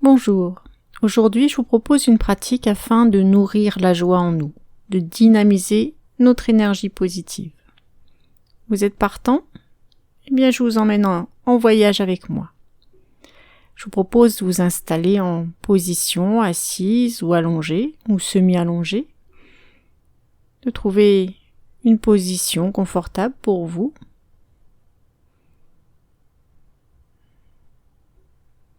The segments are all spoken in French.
Bonjour, aujourd'hui je vous propose une pratique afin de nourrir la joie en nous, de dynamiser notre énergie positive. Vous êtes partant ? Eh bien je vous emmène en voyage avec moi. Je vous propose de vous installer en position assise ou allongée ou semi-allongée, de trouver une position confortable pour vous.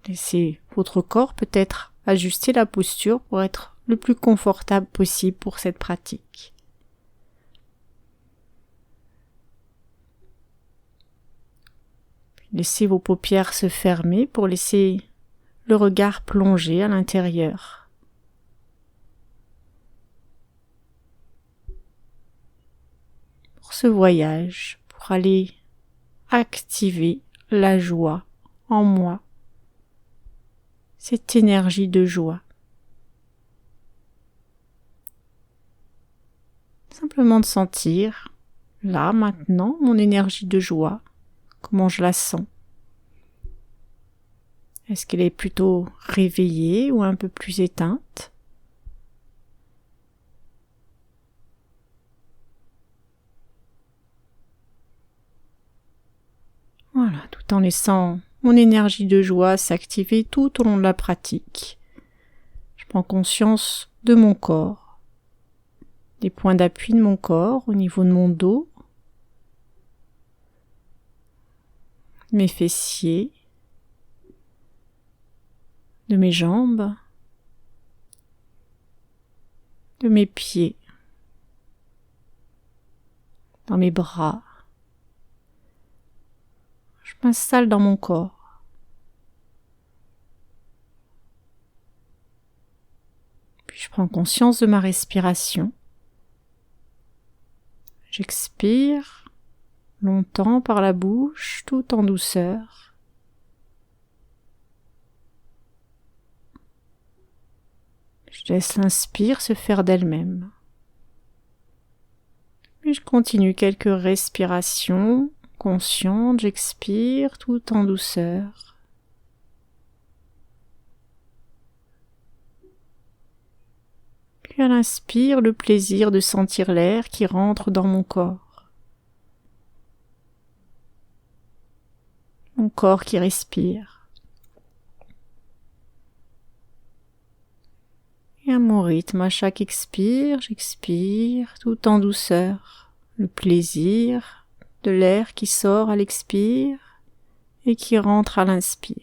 Laissez votre corps peut-être ajuster la posture pour être le plus confortable possible pour cette pratique. Laissez vos paupières se fermer pour laisser le regard plonger à l'intérieur. Pour ce voyage, pour aller activer la joie en moi, cette énergie de joie. Simplement de sentir, là, maintenant, mon énergie de joie, comment je la sens. Est-ce qu'elle est plutôt réveillée ou un peu plus éteinte ? Voilà, tout en laissant mon énergie de joie s'activer tout au long de la pratique. Je prends conscience de mon corps, des points d'appui de mon corps au niveau de mon dos, mes fessiers, de mes jambes, de mes pieds, dans mes bras. Je m'installe dans mon corps. Puis je prends conscience de ma respiration. J'expire longtemps par la bouche, tout en douceur. Je laisse l'inspire se faire d'elle-même. Puis je continue quelques respirations conscientes, j'expire tout en douceur. Puis à l'inspire, le plaisir de sentir l'air qui rentre dans mon corps. Mon corps qui respire. Et à mon rythme, à chaque expire, j'expire tout en douceur. Le plaisir de l'air qui sort à l'expire et qui rentre à l'inspire.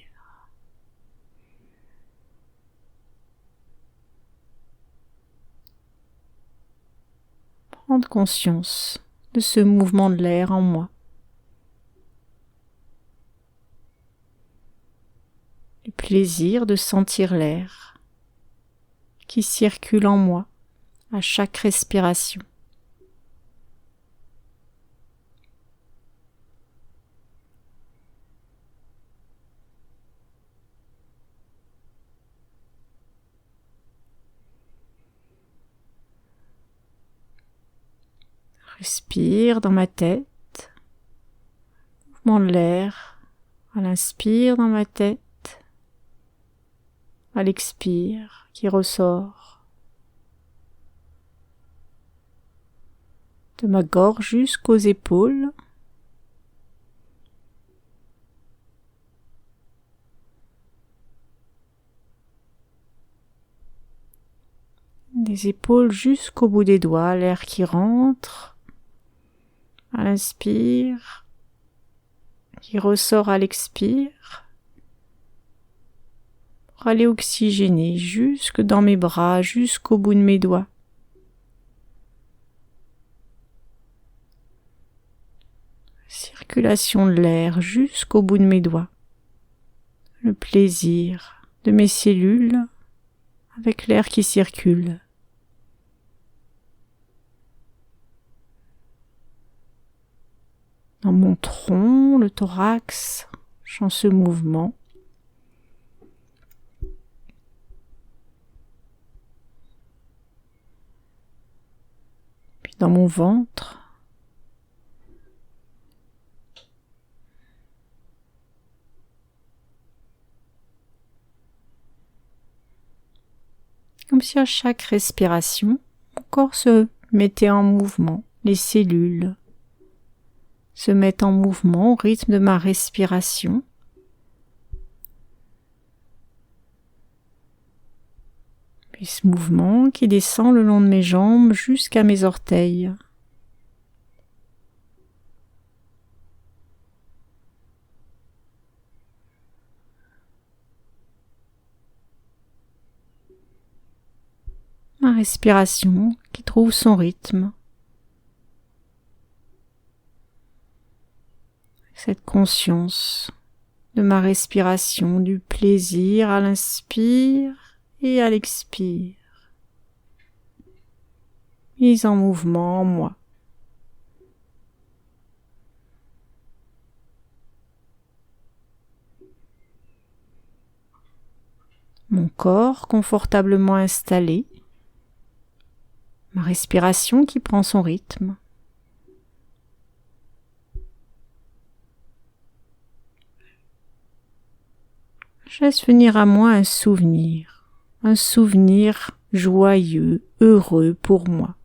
Prendre conscience de ce mouvement de l'air en moi. Le plaisir de sentir l'air qui circule en moi à chaque respiration. Respire dans ma tête, mouvement de l'air, à l'inspire dans ma tête, à l'expire qui ressort de ma gorge jusqu'aux épaules. Des épaules jusqu'au bout des doigts, l'air qui rentre à l'inspire, qui ressort à l'expire, pour aller oxygéner jusque dans mes bras, jusqu'au bout de mes doigts. Circulation de l'air jusqu'au bout de mes doigts. Le plaisir de mes cellules avec l'air qui circule. Dans mon tronc, le thorax, je sens ce mouvement. Puis dans mon ventre, comme si à chaque respiration, mon corps se mettait en mouvement, les cellules se mettent en mouvement au rythme de ma respiration. Puis ce mouvement qui descend le long de mes jambes jusqu'à mes orteils. Ma respiration qui trouve son rythme. Cette conscience de ma respiration, du plaisir à l'inspire et à l'expire. Mise en mouvement en moi. Mon corps confortablement installé. Ma respiration qui prend son rythme. Je laisse venir à moi un souvenir joyeux, heureux pour moi.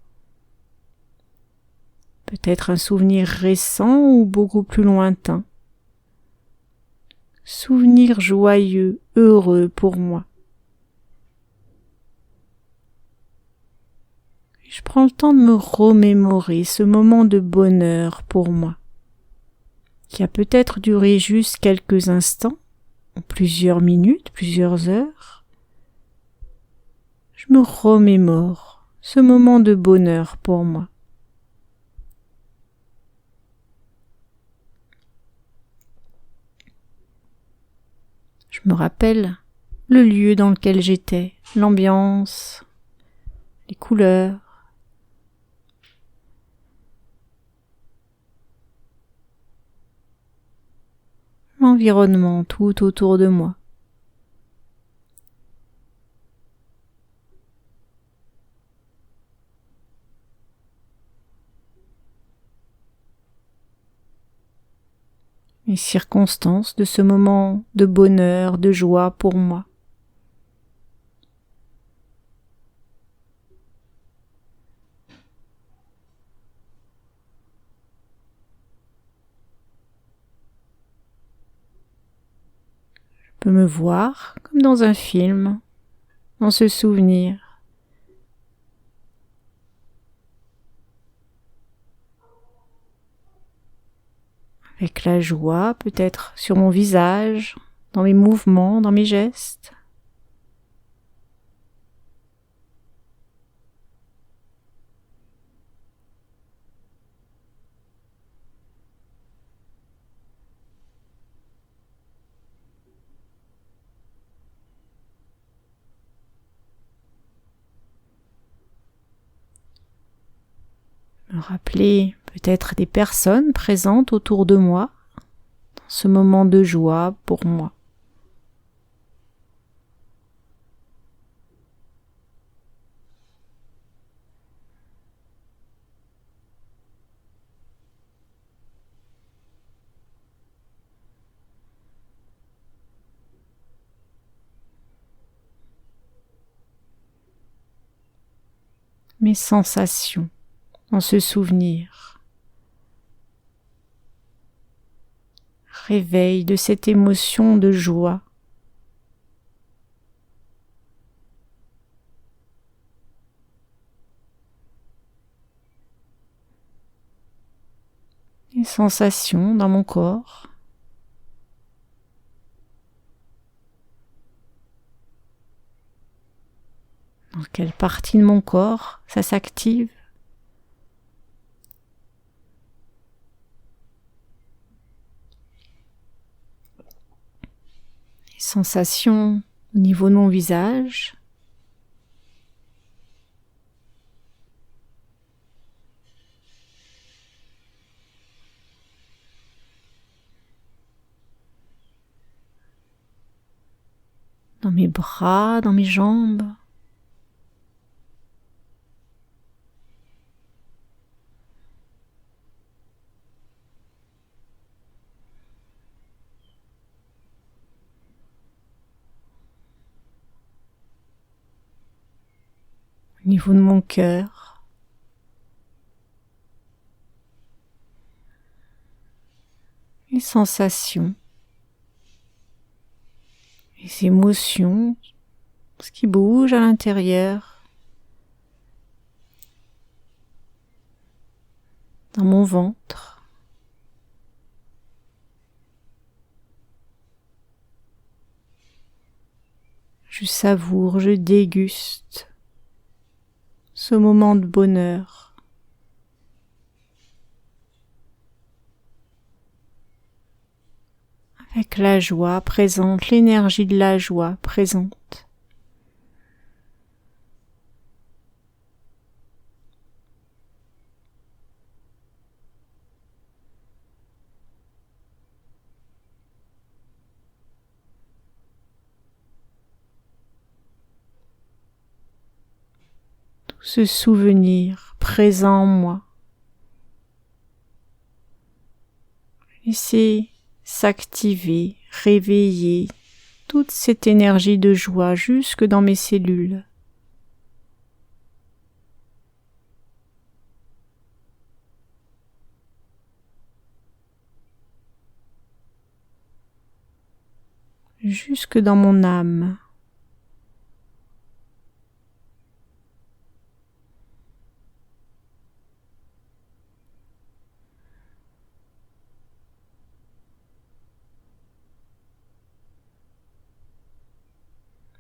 Peut-être un souvenir récent ou beaucoup plus lointain. Souvenir joyeux, heureux pour moi. Je prends le temps de me remémorer ce moment de bonheur pour moi, qui a peut-être duré juste quelques instants, plusieurs minutes, plusieurs heures. Je me remémore ce moment de bonheur pour moi. Je me rappelle le lieu dans lequel j'étais, l'ambiance, les couleurs. L'environnement tout autour de moi. Les circonstances de ce moment de bonheur, de joie pour moi. Je peux me voir comme dans un film, dans ce souvenir. Avec la joie peut-être sur mon visage, dans mes mouvements, dans mes gestes. Me rappeler peut-être des personnes présentes autour de moi, dans ce moment de joie pour moi. Mes sensations dans ce souvenir. Réveil de cette émotion de joie. Les sensations dans mon corps. Dans quelle partie de mon corps ça s'active? Les sensations au niveau de mon visage. Dans mes bras, dans mes jambes. niveau de mon cœur. Les sensations, les émotions, ce qui bouge à l'intérieur, dans mon ventre. Je savoure, je déguste ce moment de bonheur. Avec la joie présente, l'énergie de la joie présente. Ce souvenir présent en moi. Laissez s'activer, réveiller toute cette énergie de joie jusque dans mes cellules. Jusque dans mon âme.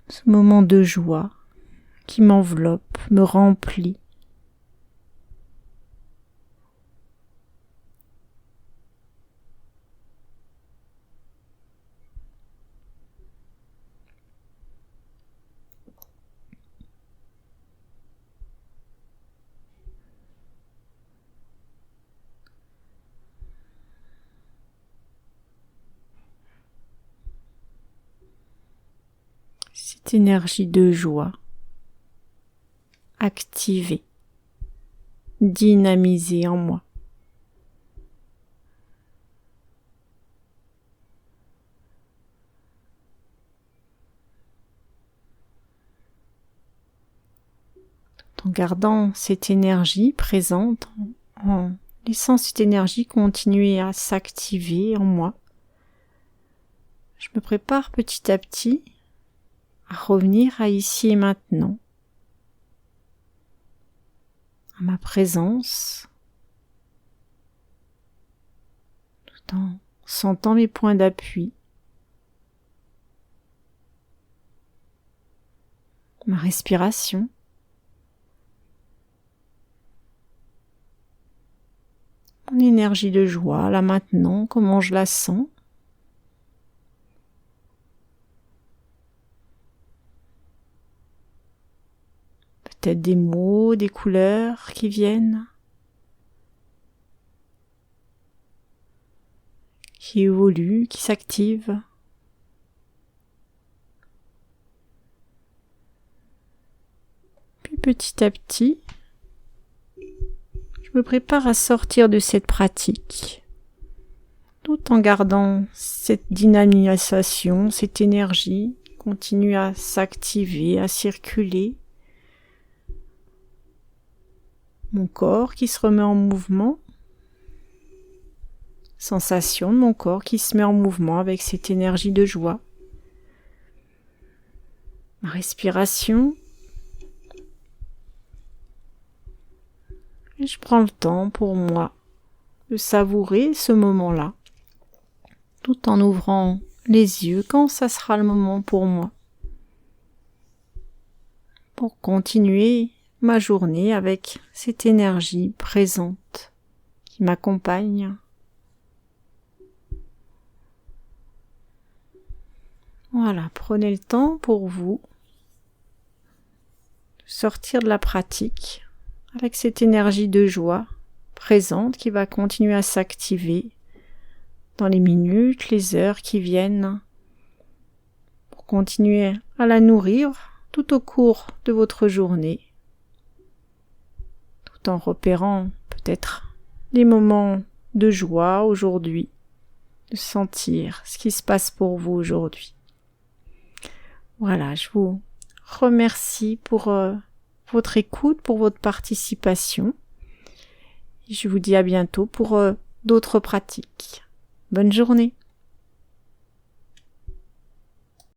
Ce moment de joie qui m'enveloppe, me remplit. Cette énergie de joie activée, dynamisée en moi. Tout en gardant cette énergie présente, en laissant cette énergie continuer à s'activer en moi, je me prépare petit à petit à revenir à ici et maintenant, à ma présence, tout en sentant mes points d'appui, ma respiration, mon énergie de joie, là maintenant, comment je la sens. Peut-être des mots, des couleurs qui viennent, qui évoluent, qui s'activent. Puis petit à petit, je me prépare à sortir de cette pratique, tout en gardant cette dynamisation, cette énergie qui continue à s'activer, à circuler. Mon corps qui se remet en mouvement, sensation de mon corps qui se met en mouvement avec cette énergie de joie. Ma respiration. Et je prends le temps pour moi de savourer ce moment-là, tout en ouvrant les yeux quand ça sera le moment pour moi, pour continuer ma journée avec cette énergie présente qui m'accompagne. Voilà, prenez le temps pour vous de sortir de la pratique avec cette énergie de joie présente qui va continuer à s'activer dans les minutes, les heures qui viennent, pour continuer à la nourrir tout au cours de votre journée, tout en repérant peut-être des moments de joie aujourd'hui, de sentir ce qui se passe pour vous aujourd'hui. Voilà, je vous remercie pour votre écoute, pour votre participation. Je vous dis à bientôt pour d'autres pratiques. Bonne journée.